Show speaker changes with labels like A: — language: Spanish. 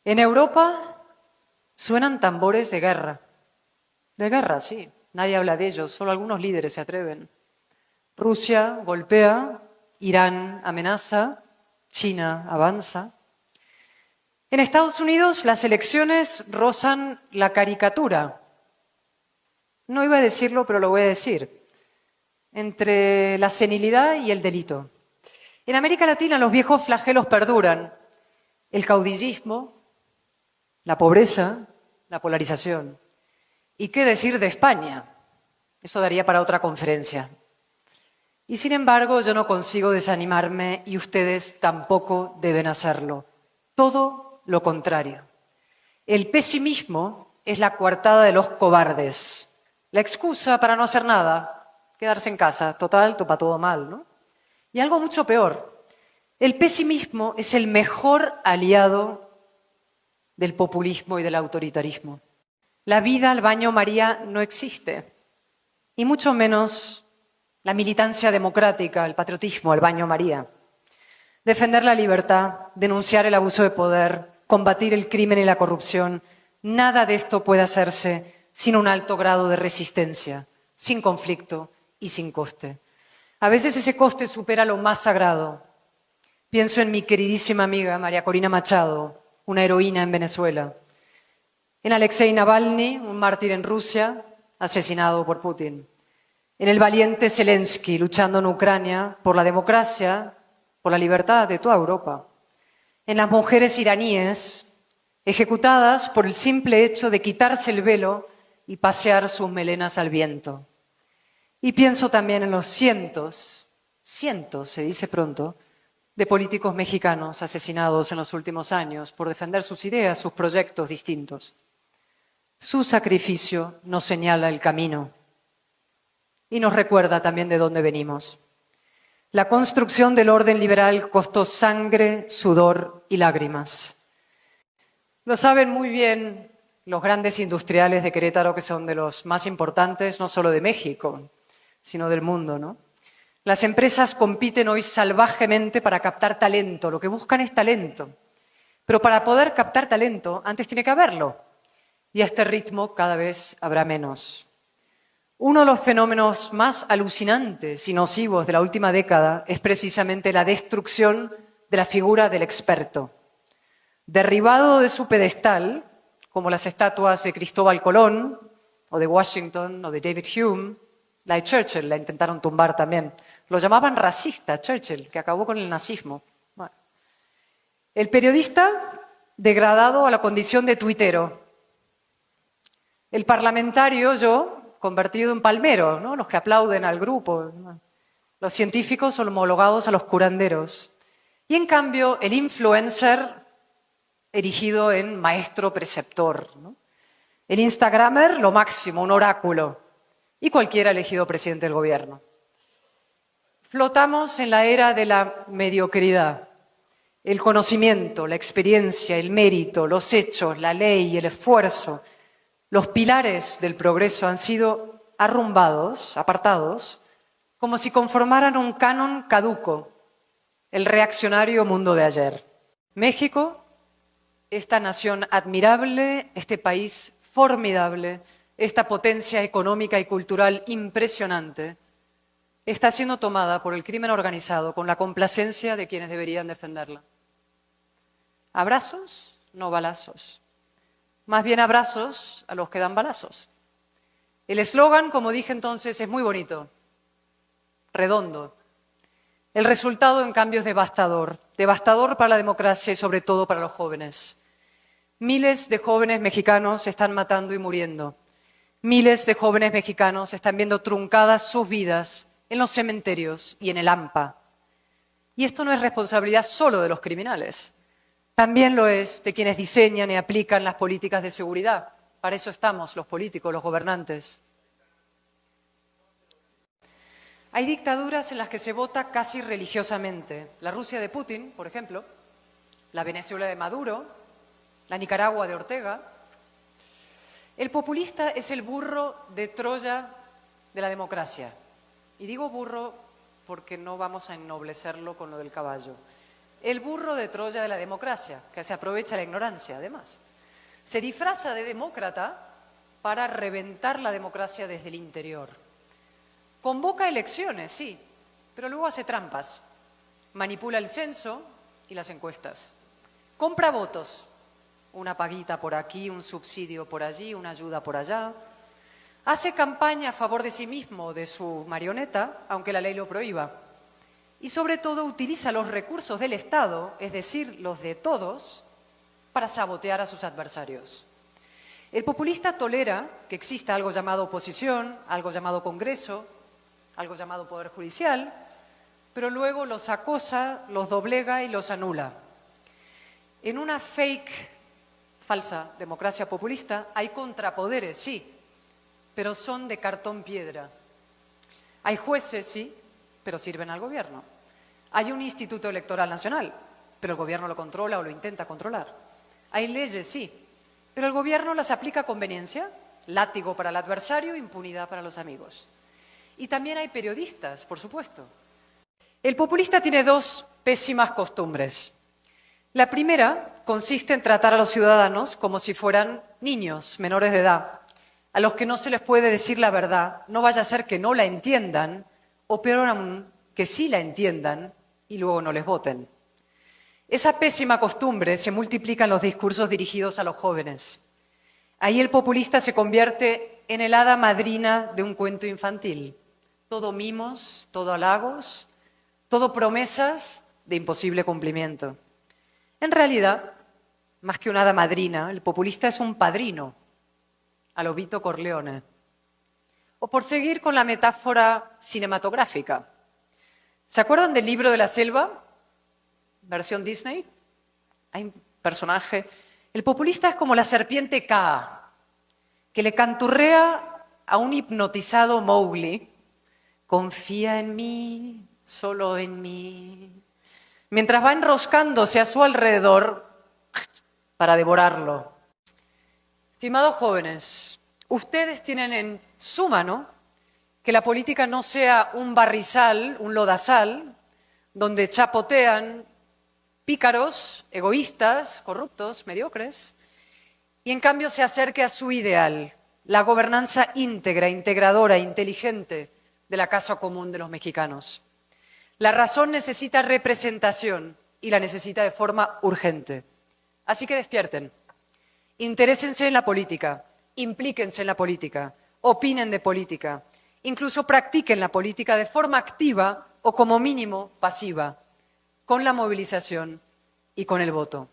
A: En Europa suenan tambores de guerra. De guerra, sí. Nadie habla de ellos, solo algunos líderes se atreven. Rusia golpea, Irán amenaza, China avanza. En Estados Unidos las elecciones rozan la caricatura. No iba a decirlo, pero lo voy a decir. Entre la senilidad y el delito. En América Latina los viejos flagelos perduran. El caudillismo, la pobreza, la polarización. ¿Y qué decir de España? Eso daría para otra conferencia. Y sin embargo, yo no consigo desanimarme y ustedes tampoco deben hacerlo. Todo lo contrario. El pesimismo es la coartada de los cobardes. La excusa para no hacer nada, quedarse en casa. Total, topa todo mal, ¿no? Y algo mucho peor. El pesimismo es el mejor aliado del populismo y del autoritarismo. La vida al baño María no existe, y mucho menos la militancia democrática, el patriotismo al baño María. Defender la libertad, denunciar el abuso de poder, combatir el crimen y la corrupción, nada de esto puede hacerse sin un alto grado de resistencia, sin conflicto y sin coste. A veces ese coste supera lo más sagrado. Pienso en mi queridísima amiga María Corina Machado, una heroína en Venezuela. En Alexei Navalny, un mártir en Rusia, asesinado por Putin. En el valiente Zelensky, luchando en Ucrania por la democracia, por la libertad de toda Europa. En las mujeres iraníes, ejecutadas por el simple hecho de quitarse el velo y pasear sus melenas al viento. Y pienso también en los cientos, se dice pronto, de políticos mexicanos asesinados en los últimos años por defender sus ideas, sus proyectos distintos. Su sacrificio nos señala el camino y nos recuerda también de dónde venimos. La construcción del orden liberal costó sangre, sudor y lágrimas. Lo saben muy bien los grandes industriales de Querétaro, que son de los más importantes, no solo de México, sino del mundo, ¿no? Las empresas compiten hoy salvajemente para captar talento. Lo que buscan es talento. Pero para poder captar talento, antes tiene que haberlo. Y a este ritmo cada vez habrá menos. Uno de los fenómenos más alucinantes y nocivos de la última década es precisamente la destrucción de la figura del experto. Derribado de su pedestal, como las estatuas de Cristóbal Colón, o de Washington, o de David Hume, la de Churchill la intentaron tumbar también. Lo llamaban racista, Churchill, que acabó con el nazismo. Bueno. El periodista degradado a la condición de tuitero. El parlamentario, yo, convertido en palmero, ¿no? Los que aplauden al grupo. Los científicos homologados a los curanderos. Y en cambio, el influencer erigido en maestro preceptor, ¿no? El instagramer, lo máximo, un oráculo. Y cualquiera elegido presidente del gobierno. Flotamos en la era de la mediocridad. El conocimiento, la experiencia, el mérito, los hechos, la ley, el esfuerzo, los pilares del progreso han sido arrumbados, apartados, como si conformaran un canon caduco, el reaccionario mundo de ayer. México, esta nación admirable, este país formidable, esta potencia económica y cultural impresionante, está siendo tomada por el crimen organizado con la complacencia de quienes deberían defenderla. Abrazos, no balazos. Más bien abrazos a los que dan balazos. El eslogan, como dije entonces, es muy bonito, redondo. El resultado, en cambio, es devastador. Devastador para la democracia y sobre todo para los jóvenes. Miles de jóvenes mexicanos se están matando y muriendo. Miles de jóvenes mexicanos están viendo truncadas sus vidas en los cementerios y en el AMPA. Y esto no es responsabilidad solo de los criminales. También lo es de quienes diseñan y aplican las políticas de seguridad. Para eso estamos los políticos, los gobernantes. Hay dictaduras en las que se vota casi religiosamente. La Rusia de Putin, por ejemplo, la Venezuela de Maduro, la Nicaragua de Ortega. El populista es el burro de Troya de la democracia. Y digo burro porque no vamos a ennoblecerlo con lo del caballo. el burro de Troya de la democracia, que se aprovecha la ignorancia, además. Se disfraza de demócrata para reventar la democracia desde el interior. Convoca elecciones, sí, pero luego hace trampas. Manipula el censo y las encuestas. Compra votos. Una paguita por aquí, un subsidio por allí, una ayuda por allá. Hace campaña a favor de sí mismo, de su marioneta, aunque la ley lo prohíba. Y sobre todo utiliza los recursos del Estado, es decir, los de todos, para sabotear a sus adversarios. El populista tolera que exista algo llamado oposición, algo llamado Congreso, algo llamado Poder Judicial, pero luego los acosa, los doblega y los anula. En una falsa democracia populista hay contrapoderes, sí, pero son de cartón piedra. Hay jueces, sí, pero sirven al gobierno. Hay un Instituto Electoral Nacional, pero el gobierno lo controla o lo intenta controlar. Hay leyes, sí, pero el gobierno las aplica a conveniencia, látigo para el adversario, impunidad para los amigos. Y también hay periodistas, por supuesto. El populista tiene dos pésimas costumbres. La primera consiste en tratar a los ciudadanos como si fueran niños menores de edad, a los que no se les puede decir la verdad, no vaya a ser que no la entiendan, o peor aún, que sí la entiendan y luego no les voten. Esa pésima costumbre se multiplica en los discursos dirigidos a los jóvenes. Ahí el populista se convierte en el hada madrina de un cuento infantil. Todo mimos, todo halagos, todo promesas de imposible cumplimiento. En realidad, más que una hada madrina, el populista es un padrino, a lo Vito Corleone. O por seguir con la metáfora cinematográfica. ¿Se acuerdan del Libro de la Selva? Versión Disney. Hay un personaje. El populista es como la serpiente Kaa, que le canturrea a un hipnotizado Mowgli. Confía en mí, solo en mí. Mientras va enroscándose a su alrededor para devorarlo. Estimados jóvenes, ustedes tienen en su mano que la política no sea un barrizal, un lodazal, donde chapotean pícaros, egoístas, corruptos, mediocres, y en cambio se acerque a su ideal, la gobernanza íntegra, integradora, inteligente de la casa común de los mexicanos. La razón necesita representación y la necesita de forma urgente. Así que despierten, interésense en la política, implíquense en la política, opinen de política, incluso practiquen la política de forma activa o como mínimo pasiva, con la movilización y con el voto.